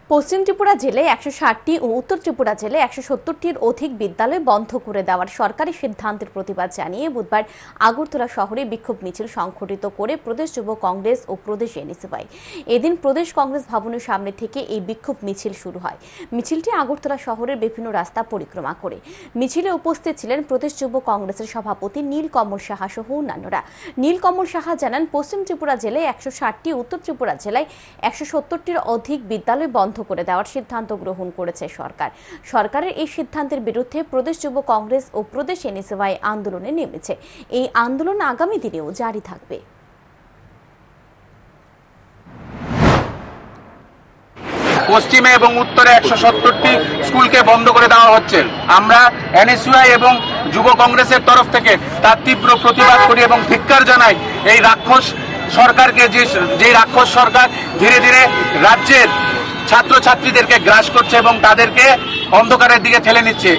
পশ্চিম ত্রিপুরা জেলায় 160টি ও উত্তর ত্রিপুরা জেলায় 170টির অধিক বিদ্যালয় বন্ধ করে দেওয়ার সরকারি সিদ্ধান্তের প্রতিবাদ জানিয়ে বুধবার আগরতলা শহরে বিক্ষোভ মিছিল সংঘটিত করে প্রদেশ যুব কংগ্রেস ও প্রদেশ এনএসওয়াই। এদিন প্রদেশ কংগ্রেস ভবনের সামনে থেকে এই বিক্ষোভ মিছিল শুরু হয়। মিছিলটি আগরতলা শহরের বিভিন্ন রাস্তা পরিক্রমা করে। মিছিলে উপস্থিত ছিলেন প্রদেশ যুব কংগ্রেসের সভাপতি নীলকমল সাহা সহ অন্যান্যরা। নীলকমল সাহা জানান, পশ্চিম ত্রিপুরা জেলায় 160টি, উত্তর ত্রিপুরা জেলায় 170টির অধিক বিদ্যালয় বন্ধ করে দেওয়ার সিদ্ধান্ত গ্রহণ করেছে সরকার। সরকারের এই সিদ্ধান্তের বিরুদ্ধে প্রদেশ যুব কংগ্রেস ও প্রদেশ এনএসওয়াই আন্দোলনে নেমেছে। এই আন্দোলন আগামী দিনেও জারি থাকবে। পশ্চিমে এবং উত্তরে 170টি স্কুলকে বন্ধ করে দেওয়া হচ্ছে। আমরা এনএসইউআই এবং যুব কংগ্রেসের তরফ থেকে তার তীব্র প্রতিবাদ করি এবং ধিক্কার জানাই এই রাক্ষস সরকারকে, যে রাক্ষস সরকার ধীরে ধীরে রাজ্যের ছাত্রছাত্রীদেরকে গ্রাস করছে এবং তাদেরকে অন্ধকারের দিকে ঠেলে নিচ্ছে।